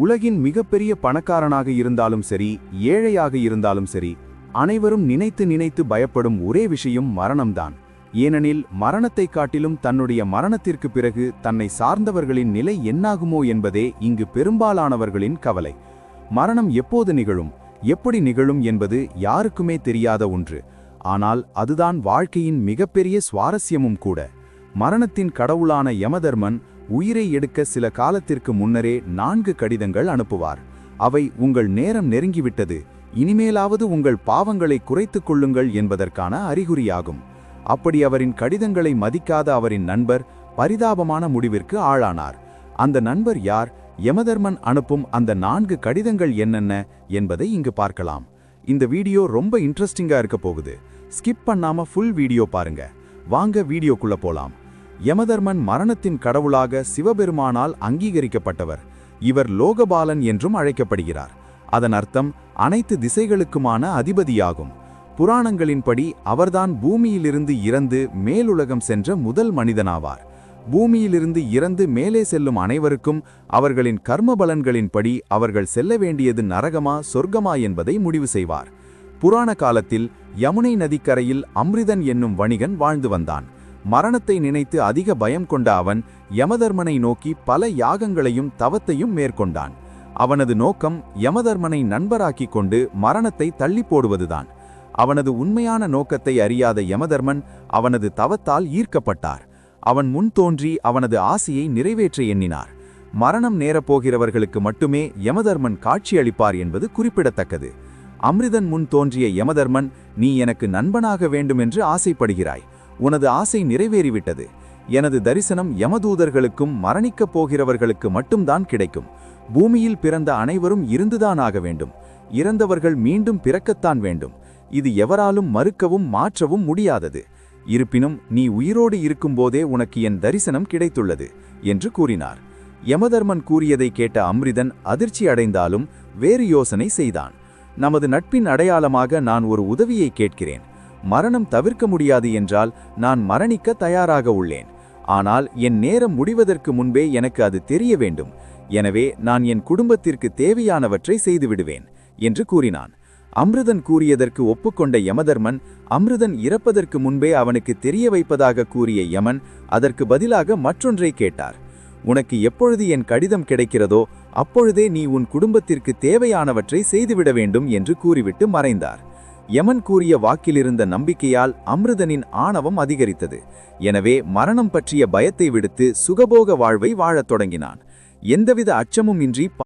உலகின் மிகப்பெரிய பணக்காரனாக இருந்தாலும் சரி, ஏழையாக இருந்தாலும் சரி, அனைவரும் நினைத்து நினைத்து பயப்படும் ஒரே விஷயம் மரணம்தான். ஏனெனில் மரணத்தை காட்டிலும் தன்னுடைய மரணத்திற்கு பிறகு தன்னை சார்ந்தவர்களின் நிலை என்னாகுமோ என்பதே இங்கு பெரும்பாலானவர்களின் கவலை. மரணம் எப்போது நிகழும், எப்படி நிகழும் என்பது யாருக்குமே தெரியாத ஒன்று. ஆனால் அதுதான் வாழ்க்கையின் மிகப்பெரிய சுவாரஸ்யமும் கூட. மரணத்தின் கடவுளான யமதர்மன் உயிரை எடுக்க சில காலத்திற்கு முன்னரே 4 கடிதங்கள் அனுப்புவார். அவை உங்கள் நேரம் நெருங்கிவிட்டது, இனிமேலாவது உங்கள் பாவங்களை குறைத்துக் கொள்ளுங்கள் என்பதற்கான அறிகுறியாகும். அப்படி அவரின் கடிதங்களை மதிக்காத அவரின் நண்பர் பரிதாபமான முடிவிற்கு ஆளானார். அந்த நண்பர் யார்? யமதர்மன் அனுப்பும் அந்த 4 கடிதங்கள் என்னென்ன என்பதை இங்கு பார்க்கலாம். இந்த வீடியோ ரொம்ப இன்ட்ரெஸ்டிங்கா இருக்க போகுது. ஸ்கிப் பண்ணாம ஃபுல் வீடியோ பாருங்க. வாங்க வீடியோக்குள்ள போலாம். யமதர்மன் மரணத்தின் கடவுளாக சிவபெருமானால் அங்கீகரிக்கப்பட்டவர். இவர் லோகபாலன் என்றும் அழைக்கப்படுகிறார். அதன் அர்த்தம் அனைத்து திசைகளுக்குமான அதிபதியாகும். புராணங்களின்படி அவர்தான் பூமியிலிருந்து இறந்து மேலுலகம் சென்ற முதல் மனிதனாவார். பூமியிலிருந்து இறந்து மேலே செல்லும் அனைவருக்கும் அவர்களின் கர்ம பலன்களின்படி அவர்கள் செல்ல வேண்டியது நரகமா சொர்க்கமா என்பதை முடிவு செய்வார். புராண காலத்தில் யமுனை நதிக்கரையில் அம்ரிதன் என்னும் வணிகன் வாழ்ந்து வந்தான். மரணத்தை நினைத்து அதிக பயம் கொண்ட அவன் யமதர்மனை நோக்கி பல யாகங்களையும் தவத்தையும் மேற்கொண்டான். அவனது நோக்கம் யமதர்மனை நண்பராக்கிக் கொண்டு மரணத்தை தள்ளி போடுவதுதான். அவனது உண்மையான நோக்கத்தை அறியாத யமதர்மன் அவனது தவத்தால் ஈர்க்கப்பட்டார். அவன் முன் தோன்றி அவனது ஆசையை நிறைவேற்ற எண்ணினார். மரணம் நேரப்போகிறவர்களுக்கு மட்டுமே யமதர்மன் காட்சியளிப்பார் என்பது குறிப்பிடத்தக்கது. அம்ரிதன் முன் தோன்றிய யமதர்மன், நீ எனக்கு நண்பனாக வேண்டுமென்று ஆசைப்படுகிறாய். உனது ஆசை நிறைவேறிவிட்டது. எனது தரிசனம் யமதூதர்களுக்கும் மரணிக்கப் போகிறவர்களுக்கு மட்டும்தான் கிடைக்கும். பூமியில் பிறந்த அனைவரும் இருந்துதான் ஆக வேண்டும். இறந்தவர்கள் மீண்டும் பிறக்கத்தான் வேண்டும். இது எவராலும் மறுக்கவும் மாற்றவும் முடியாதது. இருப்பினும் நீ உயிரோடு இருக்கும்போதே உனக்கு என் தரிசனம் கிடைத்துள்ளது என்று கூறினார். யமதர்மன் கூறியதை கேட்ட அம்ரிதன் அதிர்ச்சி அடைந்தாலும் வேறு யோசனை செய்தான். நமது நட்பின் அடையாளமாக நான் ஒரு உதவியை கேட்கிறேன். மரணம் தவிர்க்க முடியாது என்றால் நான் மரணிக்க தயாராக உள்ளேன். ஆனால் என் நேரம் முடிவதற்கு முன்பே எனக்கு அது தெரிய வேண்டும். எனவே நான் என் குடும்பத்திற்கு தேவையானவற்றை செய்துவிடுவேன் என்று கூறினான். அம்ரிதன் கூறியதற்கு ஒப்புக்கொண்ட யமதர்மன் அம்ரிதன் இறப்பதற்கு முன்பே அவனுக்கு தெரிய வைப்பதாக கூறிய யமன் அதற்கு பதிலாக மற்றொன்றை கேட்டார். உனக்கு எப்பொழுது என் கடிதம் கிடைக்கிறதோ அப்பொழுதே நீ உன் குடும்பத்திற்கு தேவையானவற்றை செய்துவிட வேண்டும் என்று கூறிவிட்டு மறைந்தார். யமன் கூறிய வாக்கிலிருந்த நம்பிக்கையால் அம்ரிதனின் ஆணவம் அதிகரித்தது. எனவே மரணம் பற்றிய பயத்தை விடுத்து சுகபோக வாழ்வை வாழத் தொடங்கினான். எந்தவித அச்சமும் இன்றி